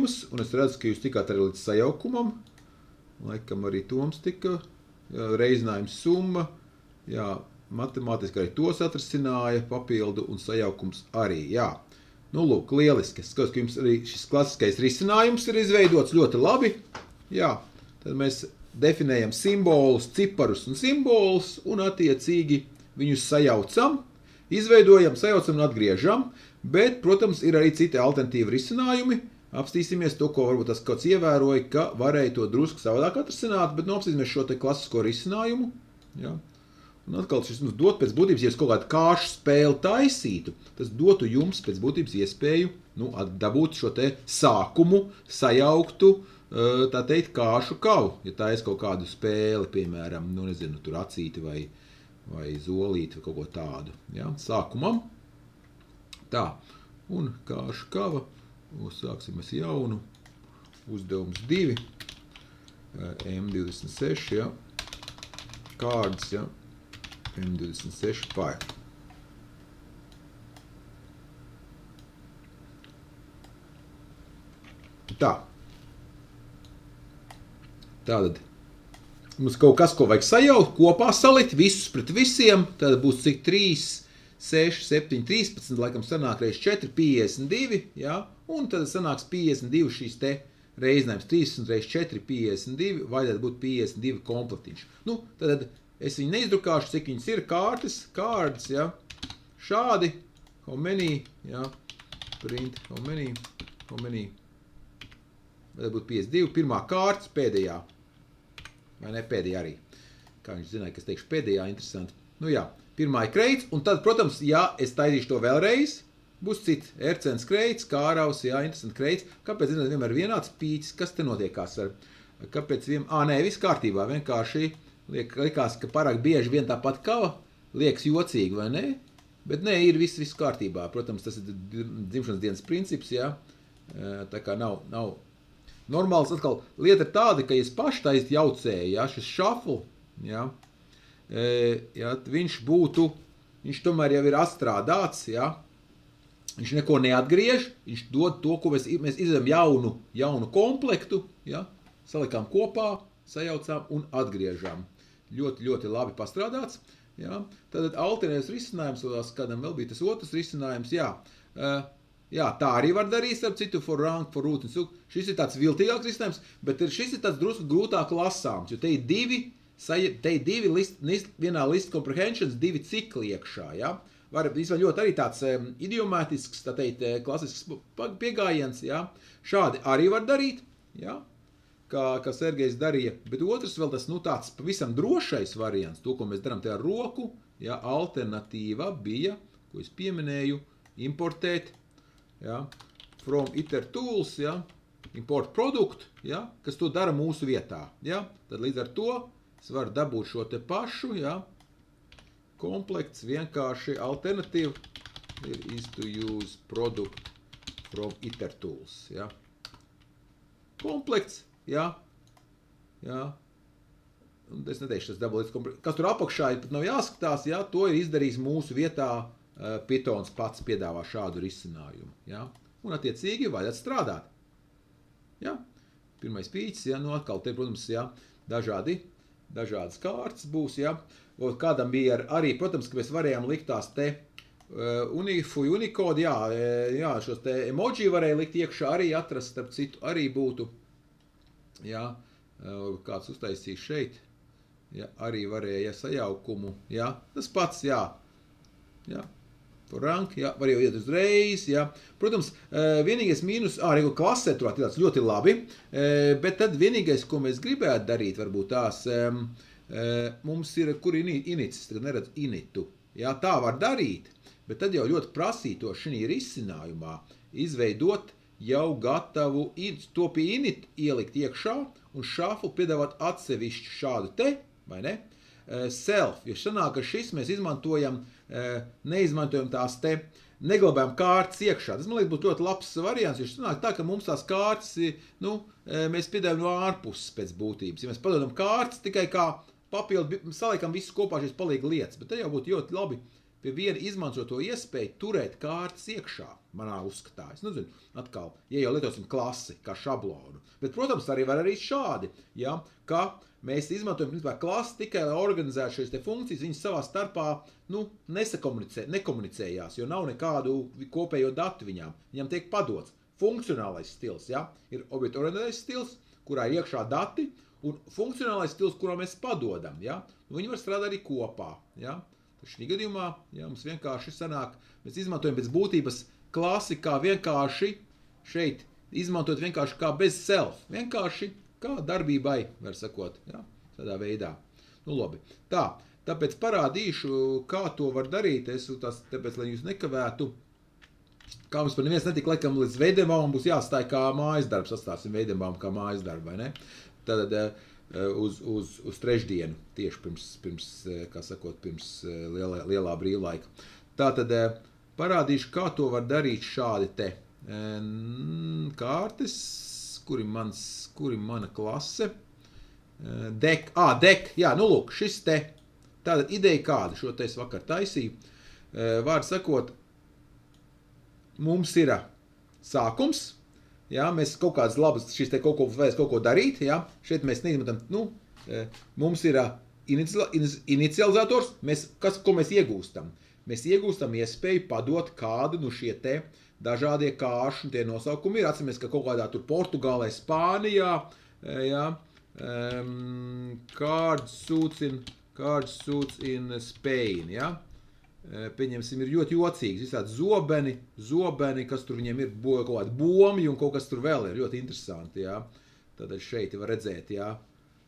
risinājumus, un es redzu, ka jūs tikāt arī līdz sajaukumam. Laikam arī Toms tika, jā, reizinājums summa, jā, matemātiski arī tos atrisināja, papildu un sajaukums arī, jā. Nu, lūk, lieliski. Es skatos, ka jums arī šis klasiskais risinājums ir izveidots ļoti labi. Jā, tad mēs definējam simbolus, ciparus un simbolus, un attiecīgi viņus sajaucam, izveidojam, sajaucam un atgriežam, bet, protams, ir arī citi alternatīvi risinājumi. Apstīsimies to, ko varbūt tas kāds ievēroja, ka varēja to drusku savādāk atrisināt, bet apstīsimies šo te klasisko risinājumu. Ja? Un atkal šis mums dot pēc būtības, ja jūs kaut kādu kāršu spēli taisītu, tas dotu jums pēc būtības iespēju dabūt šo te sākumu, sajauktu, tā teikt, kāršu kavu. Ja tā ir kaut kādu spēli, piemēram, nu nezinu, tur acīti vai zolīti vai kaut ko tādu. Ja? Sākumam. Tā, un kāršu kava. Sāksim mēs jaunu. Uzdevums 2. M26, ja. Cards, ja. M26 pie. Tā. Tātad mums kaut kas, ko vajag sajaukt, kopā salikt, visus pret visiem. Tātad būs cik 3, 6, 7, 13, laikam sanāk reiz 4, 52, ja? Un tad sanāks 52 šīs te reizinājums, 30 reiz 4, 52, vajadzētu būt 52 komplektiņš. Nu, tad es viņu neizdrukāšu, cik viņas ir kārtas, ja? Šādi, how many, ja? Print, how many, vajadzētu būt 52, pirmā kārtas, pēdējā, vai ne, pēdējā arī, kā viņš zināja, kas teikšu pēdējā, interesanti. Nu jā, pirmā ir kreits, un tad, protams, ja es taisīšu to vēlreiz, būs cits ercens kreits, kāraus, jā, interesanti kreits. Kāpēc, zināt, vienmēr vienāds pīcis, kas te notiekās ar? Kāpēc nē, viss kārtībā, vienkārši likās, ka pārāk bieži vien tāpat kava liekas jocīgi, vai ne? Bet nē, ir viss kārtībā. Protams, tas ir dzimšanas dienas princips, jā. Tā kā nav normāls. Atkal, lieta ir tāda, ka ja es paši taist jaucēju, jā, šis shuffle, jā, viņš tomēr jau ir atstrādāts, jā, viņš neko neatgriež, viņš dod to, ko mēs izvedam jaunu komplektu, jā, salikām kopā, sajaucām un atgriežām. Ļoti, ļoti labi pastrādāts, jā. Tātad alternatīvs risinājums, kādam vēl bija tas otrs risinājums, jā. Jā, tā arī var darīt, starp citu, for rank, for root un suk. Šis ir tāds viltīgāks risinājums, bet šis ir tāds drusku grūtāk lasāms, jo te ir divi vienā list comprehensions, 2 cikli iekšā, ja? Var ļoti arī tāds idiomētisks, tā teikt, klasisks piegājiens, ja? Šādi arī var darīt, ja? Kā Sergejs darīja, bet otrs vēl tas, tāds pavisam drošais variants, to, ko mēs darām te ar roku, ja? Alternatīva bija, ko es pieminēju, importēt, ja? From iter tools, ja? Import product, ja? Kas to dara mūsu vietā, ja? Tad līdz ar to es varu dabūt šo te pašu, ja? Komplekts vienkārši alternatīva is to use product from iter tools, ja? Komplekts, ja? Un es neteikšu, tas dabūs, kas tur apakšā pat nav jāskatās, ja? To ir izdarījis mūsu vietā, Pythons pats piedāvā šādu risinājumu, ja? Un attiecīgi vajadzētu strādāt, ja? Pirmais pīcis, ja? Nu atkal te, protams, ja? Dažādas kārtas būs, ja? Kādam bija arī, protams, ka mēs varējām likt tās te Unicode, jā, šos te emoji varēja likt iekšā, arī atrast, starp citu, arī būtu, jā, kāds uztaisīs šeit, jā, arī varēja sajaukumu, jā, tas pats, jā, for rank, jā, var jau iet uzreiz, jā, protams, vienīgais mīnus, klasē tur tāds ļoti labi, bet tad vienīgais, ko mēs gribētu darīt, varbūt tās, mums ir, kur inits, tagad neredz initu, jā, tā var darīt, bet tad jau ļoti prasīto šī risinājumā izveidot jau gatavu, to pie init ielikt iekšā un shuffle piedāvāt atsevišķu šādu te, vai ne, self, jo sanāk, ka šis mēs izmantojam, neizmantojam tās te, neglabājam kārtas iekšā. Tas, man liekas, būtu ļoti labs variants, jo sanāk tā, ka mums tās kārtas, mēs piedāvājam no ārpuses pēc būtības. Ja mēs padodam kārtas tikai kā papildu, saliekam visu kopā šīs palīga lietas, bet te jau būtu ļoti labi pie viena izmanto to iespēju turēt kārtas iekšā, manā uzskatā. Es nezinu, atkal, ja jau lietosim klasi kā šablonu. Bet, protams, arī var arī šādi, ja, ka mēs izmantojam principā klasi tikai, lai organizētu šīs te funkcijas, viņas savā starpā nekomunicējās, jo nav nekādu kopējo datu viņām. Viņam tiek padots funkcionālais stils, ja, ir objektu-orientētais stils, kurā ir iekšā dati, un funkcionālais stils, kurā mēs padodam, ja? Viņi var strādāt arī kopā. Ja? Šī gadījumā ja, mums vienkārši sanāk, mēs izmantojam pēc būtības klasi kā vienkārši šeit, izmantot vienkārši kā bez self, vienkārši kā darbībai, var sakot, ja? Tādā veidā. Nu labi, tāpēc parādīšu, kā to var darīt, tāpēc, lai jūs nekavētu, kā mums par neviens netika, laikam līdz Veidenbaumam būs jāstāj kā mājas darbs, atstāsim Veidenbaumu kā mājas darbu, vai ne? Tad uz trešdienu, tieši pirms kā sakot, pirms lielā brīvlaika. Tātad parādīšu, kā to var darīt šādi te kārtas, kuri mana klase. Dek, jā, nu lūk, šis te. Tātad ideja kāda, šo te es vakar taisīju. Vārdu sakot, mums ir sākums. Ja, mēs kaut kādas labas, šis te kaut ko darīt, ja, šeit mēs neizmetam, mums ir inicializators, ko mēs iegūstam? Mēs iegūstam iespēju padot kādu no šie te dažādie kāršu, tie nosaukumi ir, atceramies, ka kaut kādā tur Portugālē, Spānijā, ja, cards suits in Spain, ja. Pieņemsim, ir ļoti jocīgs, visādi zobeni, kas tur viņiem ir kaut kādi bomji un kaut kas tur vēl ir, ļoti interesanti, jā. Tātad šeit var redzēt, jā,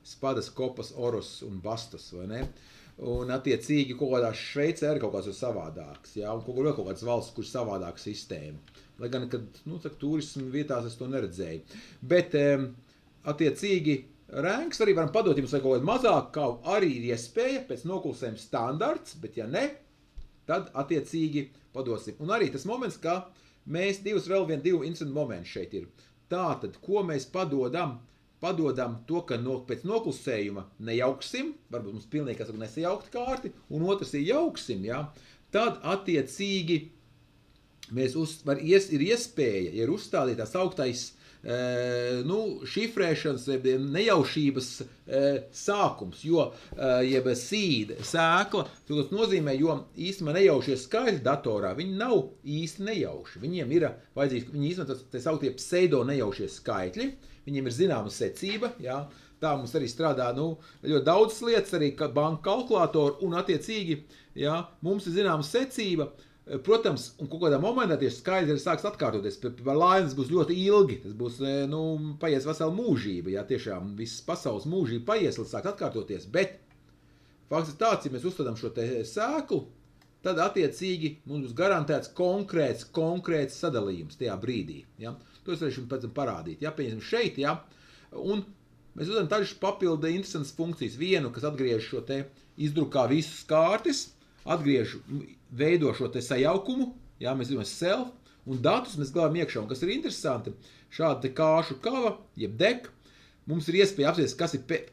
spadas, kopas, oros un bastas, vai ne? Un attiecīgi kaut kādā Šveicē ir kaut kāds savādāks, jā, un vēl kaut kāds valsts, kur ir savādāka sistēma. Lai gan, kad, turismu vietās es to neredzēju. Bet, attiecīgi, ranks arī varam padot, jums vai kaut kādā mazāk, kā arī ir iespēja pēc noklusējuma standarts, bet ja ne, tad attiecīgi padosim. Un arī tas moments, ka mēs divi instrumentu momenti šeit ir. Tātad, ko mēs padodam to, ka pēc noklusējuma nejauksim, varbūt mums pilnīgi nesajaukt kārti, un otrs ir jauksim, ja? Tad attiecīgi ir iespēja, ir uzstādītās augtais šifrēšanas, nejaušības sākums, jo, jeb seed, sēkla, tas nozīmē, jo īstenībā nejaušie skaļi datorā, viņi nav īsti nejauši. Viņiem ir vajadzīgs, viņi izmanto tā sauktie pseido nejaušie skaitļi, viņiem ir zināma secība, jā, tā mums arī strādā, ļoti daudz lietas, arī banka kalkulātori, un attiecīgi, jā, mums ir zināma secība. Protams, un kaut kādā momentā tieši skaidri sāks atkārtoties, par laimi tas būs ļoti ilgi, tas būs, paies vesela mūžība, jā, tiešām visas pasaules mūžība paies, līdz sāks atkārtoties, bet fakts ir tāds, ja mēs uzstādām šo te sēklu, tad attiecīgi mums būs garantēts konkrēts sadalījums tajā brīdī, jā. To es varēšu pēc tam parādīt, jā, pieņemsim šeit, jā, un mēs uzdodam taču papildu interesantas funkcijas, vienu, kas atgriež šo te izdrukā visas kārtas, veido šo te sajaukumu, jā, mēs zinām self, un datus mēs glābam iekšā, un kas ir interesanti, šāda te kāršu kava, jeb dek, mums ir iespēja apspriest,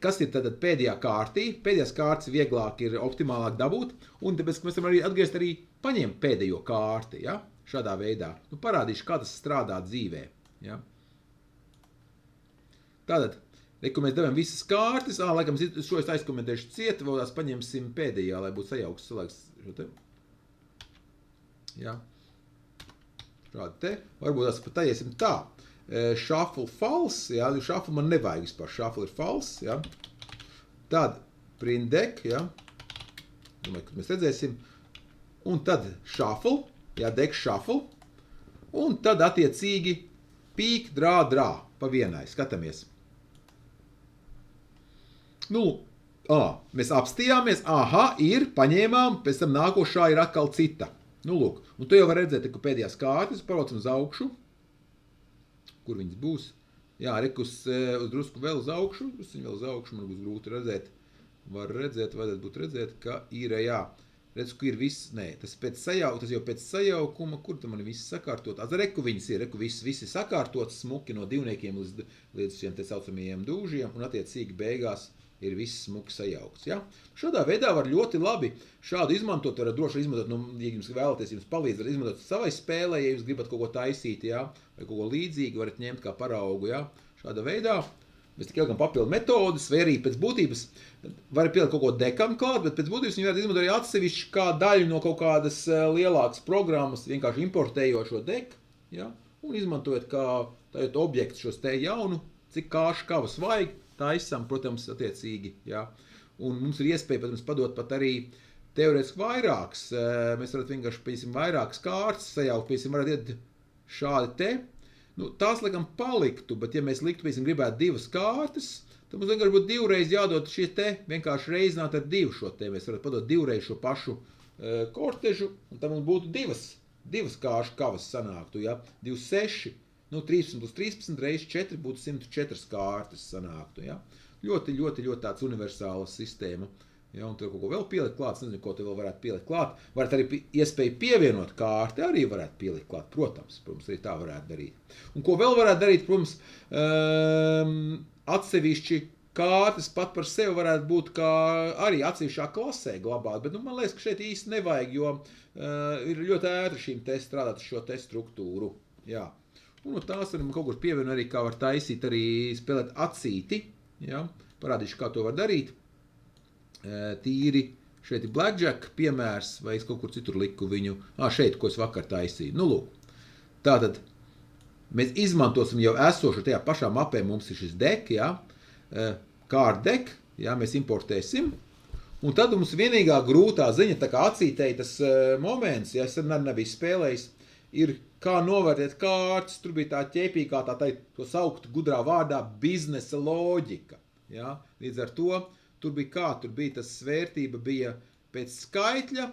kas ir tad pēdējā kārtī, pēdējās kārtas vieglāk ir optimālāk dabūt, un tāpēc, ka mēs varam arī atgriezt arī paņemt pēdējo kārti, jā, šādā veidā. Parādīšu, kā tas strādā dzīvē, jā. Tātad, ko mēs devām visas kārtas, laikam šo es aizkomentēšu cieti, vēl tās paņemsim pēdējā, lai būtu sajauks cilvēks šo te. Jā. Šādi te. Varbūt tās pat taiesim tā. Shuffle false, jā, shuffle man nevajag vispār, shuffle ir false, jā. Tad print deck, jā. Domāju, ka mēs redzēsim. Un tad shuffle, jā, deck shuffle. Un tad attiecīgi pīk, drā, pa vienai, skatāmies. Mēs apstījāmies, ir, paņēmām, pēc tam nākošā ir atkal cita. Lūk, un tu jau var redzēt, ka pēdējās kārtas, paraucam uz augšu, kur viņas būs. Jā, rekus uz drusku vēl uz augšu, man būs grūti redzēt. Vajadzētu būt redzēt, ka ir, jā, redz, ka ir viss, tas jau pēc sajaukuma, kur tam man viss sakārtot. Reku viņas ir, visi sakārtot smuki no divniekiem līdz šiem te saucamajiem dūžiem, un attiecīgi beigās ir viss smuki sajaukts. Ja? Šādā veidā var ļoti labi šādu izmantot, varat droši izmantot, ja jums vēlaties, jums palīdz, varat izmantot savai spēlē, ja jūs gribat kaut ko taisīt, ja? Vai kaut ko līdzīgu, varat ņemt kā paraugu, ja? Šādā veidā. Mēs tikai gan papildu metodas, vai arī pēc būtības var pielikt kaut ko dekam klāt, bet pēc būtības viņi varētu izmantot arī atsevišķi kā daļu no kaut kādas lielākas programmas, vienkārši importējot šo deku, ja? Un izmantojot kā tājot objektu šos te jaunu, cik kāšu kavas vajag, taisam, protams, attiecīgi, ja? Un mums ir iespēja, protams, padot pat arī teorētiski vairākas. Mēs varat vienkārši, piemēram, vairākas kārtas sajaukt, piemēram, varat iet šādi te. Nu, tās, laikam, paliktu, bet ja mēs liktu, piemēram, gribētu divas kārtas, tad mums vienkārši būtu divreiz jādod šie te, vienkārši reizināt ar divu šo te. Mēs varat padot divreiz šo pašu kortežu, un tad mums būtu divas kāršu kavas sanāktu, ja? 26, nu, 13 plus 13 reiz 4 būtu 104 kārtas sanāktu, ja? Ļoti tāds universāla sistēma. Ja, un tur kaut ko vēl pielikt klāt, nezinu, ko te vēl varētu pielikt klāt. Varat arī iespēju pievienot kārti, arī varētu pielikt klāt, protams, arī tā varētu darīt. Un ko vēl varētu darīt, protams, atsevišķi kārtas pat par sevi varētu būt kā arī atsevišķā klasē glabāt, bet man liekas, ka šeit īsti nevajag, jo ir ļoti ētri šīm te strādāt šo te struktūru. Jā. Un tās varam kaut kur pievienot arī, kā var taisīt, arī spēlēt acīti, ja? Parādīšu, kā to var darīt. Tīri, šeit ir blackjack piemērs, vai es kaut kur citur liku viņu, šeit, ko es vakar taisīju. Nu, lūk, tātad mēs izmantosim jau esošu tajā pašā mapē, mums ir šis deck, ja? Card deck, ja? Mēs importēsim, un tad mums vienīgā grūtā ziņa, tā kā acītēji tas moments, ja es nebiju spēlējis, ir kā novērtēt kārtas, tur bija tā ķēpīgā, to saukt gudrā vārdā biznesa loģika, ja? Līdz ar to, tur bija tas svērtība bija pēc skaitļa,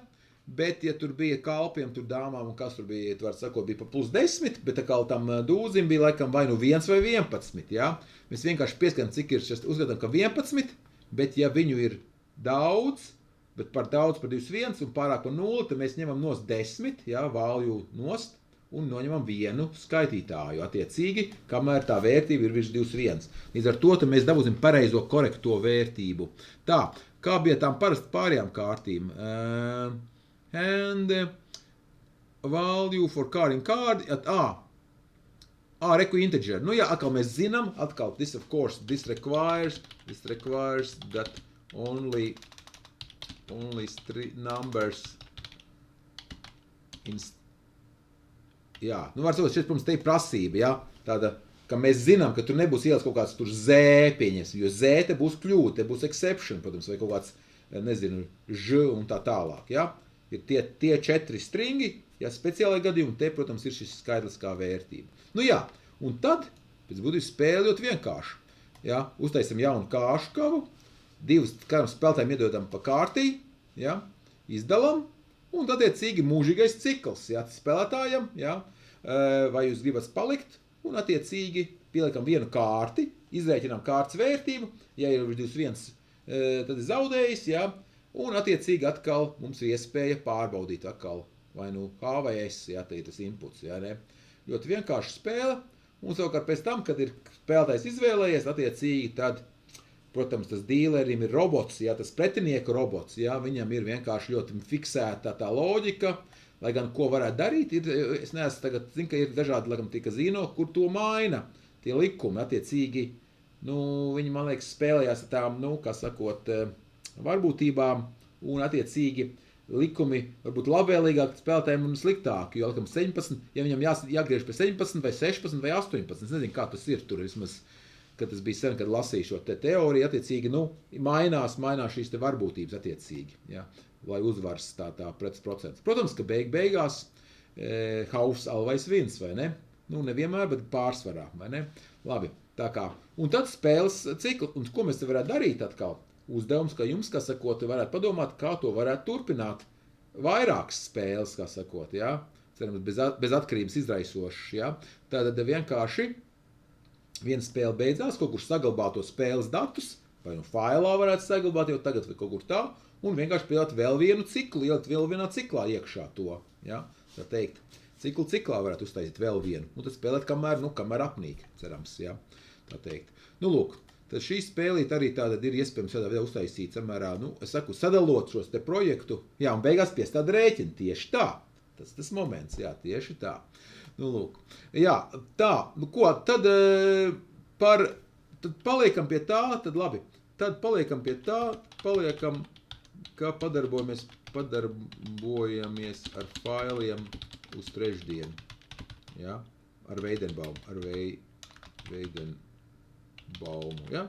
bet ja tur bija kalpiem, tur dāmām un kas tur bija, var sakot, bija pa plus 10, bet tā kā tam dūzim bija laikam vai nu 1 vai 11, ja? Mēs vienkārši pieskatām, cik ir šis, uzskatām, ka 11, bet ja viņu ir daudz, bet par daudz par 21 un pārāk par 0, tad mēs ņemam nost 10, ja? Valju nost, un noņemam vienu skaitītāju, attiecīgi, kamēr tā vērtība ir virs 21. Līdz ar to mēs dabūsim pareizo korekto vērtību. Tā, kā bija tām parasti pārējām kārtīm? And value for card in card, reku integer. Nu jā, atkal mēs zinām, this of course, this requires that only three numbers in. Jā, nu var sakot, šeit, protams, te ir prasība, ja? Tāda, ka mēs zinām, ka tur nebūs ielas kaut kāds tur Z pieņems, jo Z te būs kļūt, te būs exception, protams, vai kaut kāds, nezinu, Ž un tā tālāk, ja? Ir tie 4 stringi, ja speciālai gadījumi, te, protams, ir šis skaitliskā vērtība. Nu jā, un tad, pēc būtības spēle ļoti vienkārši, ja? Uztaisam jaunu kāršu kavu, divas katram spēlētājiem iedodam pa kārtī, ja? Izdalam, un attiecīgi mūžīgais cikls, ja, spēlētājam, ja, vai jūs gribat palikt, un attiecīgi pieliekam vienu kārti, izrēķinām kārtas vērtību, ja ir 21, tad ir zaudējis, ja, un attiecīgi atkal mums ir iespēja pārbaudīt atkal, vai nu H vai S, ja, tā ir tas inputs, ja, ne. Ļoti vienkārši spēle, un savukārt pēc tam, kad ir spēlētājs izvēlējies, attiecīgi tad, protams, tas dīlerim ir robots, ja, tas pretinieku robots, ja, viņam ir vienkārši ļoti fiksēta tā loģika, lai gan ko varētu darīt, es neesmu tagad, zinu, ka ir dažādi, laikam, tie kazino, kur to maina, tie likumi, attiecīgi, nu, viņi, man liekas, spēlējās ar tām, nu, kā sakot, varbūtībām, un attiecīgi likumi varbūt labvēlīgāk spēlētājiem un sliktāk, jo, laikam, 17, ja viņam jāgriež pie 17 vai 16 vai 18, es nezinu, kā tas ir tur, vismaz, kad tas bija sen, kad lasīju šo teoriju, attiecīgi, nu, mainās šīs te varbūtības attiecīgi, ja, lai uzvars tā procents. Protams, ka beigās house always wins, vai ne? Nu, nevienmēr, bet pārsvarā, vai ne? Labi, tā kā. Un tad spēles cikli, un ko mēs te varētu darīt atkal? Uzdevums, ka jums, kā sakot, varētu padomāt, kā to varētu turpināt. Vairākas spēles, kā sakot, ja? Cerams, bez atkarības izraisošas, ja? Tātad vienkārši viena spēle beidzās, kaut kur saglabāt to spēles datus, vai nu failā varētu saglabāt jau tagad vai kaut kur tā, un vienkārši pielikt vēl vienu ciklu, ielikt vēl vienā ciklā iekšā to, ja, tā teikt, ciklā varētu uztaisīt vēl vienu, un tad spēlēt kamēr apnīk, cerams, ja, tā teikt. Nu, lūk, Tad šī spēlīte arī tāda ir iespējams tādā veidā uztaisīt samērā, es saku, sadalot šos te projektu, jā, un beigās piestāt rēķinu, tieši tā. Tas moments, jā, tieši tā. Lūk. Jā, tā, ko, tad tad paliekam pie tā, tad labi, tad paliekam pie tā, kā padarbojamies ar failiem uz trešdienu, jā, ar Veidenbaumu, ja?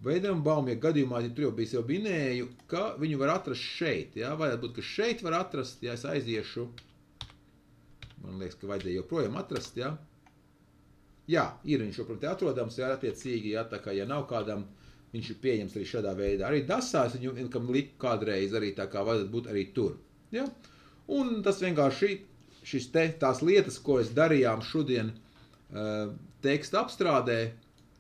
Veidenbaumu, ja gadījumā, ja tur jau minēju, ka viņu var atrast šeit, ja? Vajadzētu būt, ka šeit var atrast, ja es aiziešu, man liekas, ka vajadzēja joprojām atrast, ja? Jā, ir viņš joprojām te atrodams, ja, attiecīgi, ja, tā kā, ja nav kādam, viņš ir pieņems arī šādā veidā. Arī dasās viņu, kam liku kādreiz arī tā kā vajadzētu būt arī tur, ja? Un tas vienkārši tās lietas, ko es darījām šodien teksta apstrādē,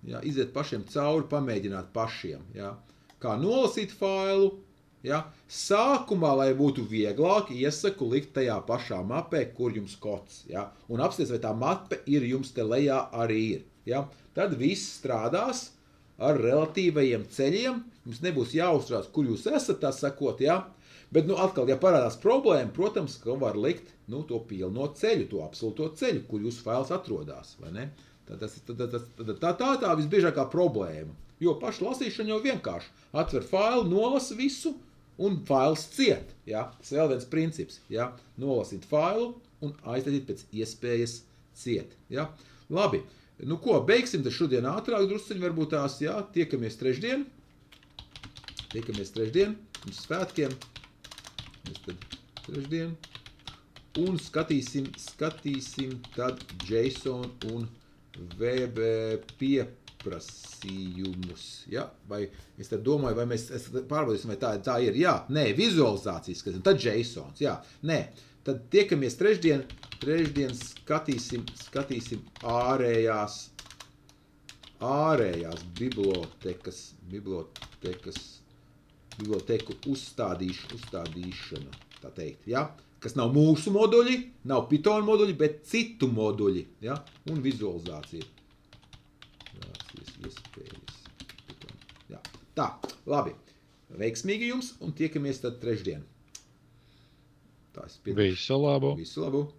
ja, iziet pašiem cauri, pamēģināt pašiem, ja. Kā nolasīt failu, ja. Sākumā, lai būtu vieglāk, iesaku likt tajā pašā mapē, kur jums kods, ja. Un apsties, vai tā mape ir jums te lejā arī ir, ja. Tad viss strādās ar relatīvajiem ceļiem, jums nebūs jāuztrauc, kur jūs esat, tā sakot, ja. Bet, atkal, ja parādās problēma, protams, ka var likt, to pilno ceļu, to absolūto ceļu, kur jūsu fails atrodās, vai ne? Tā visbiežākā problēma, jo paša lasīšana jau vienkārši atver failu, nolasa visu un fails ciet, ja? Tas vēl viens princips, ja? Nolasīt failu un aiztaisīt pēc iespējas ciet, ja? Labi, beigsim tad šodien ātrāk drusciņi, varbūt tās, ja? Tiekamies trešdien, un svētkiem, mēs tad trešdien, un skatīsim tad JSON un web pieprasījumus, ja? Vai es tad domāju, vai mēs pārbaudīsim, vai tā ir, jā, nē, vizualizācijas, tad JSONs, jā, nē, tad tiekamies trešdien skatīsim ārējās biblioteku uzstādīšanu, tā teikt, ja? Kas nav mūsu moduļi, nav Python moduļi, bet citu moduļi, ja? Un vizualizācija. Iespējas. Jā. Tā, labi. Veiksmīgi jums un tiekamies tad trešdien. Visu labu! Visu labu!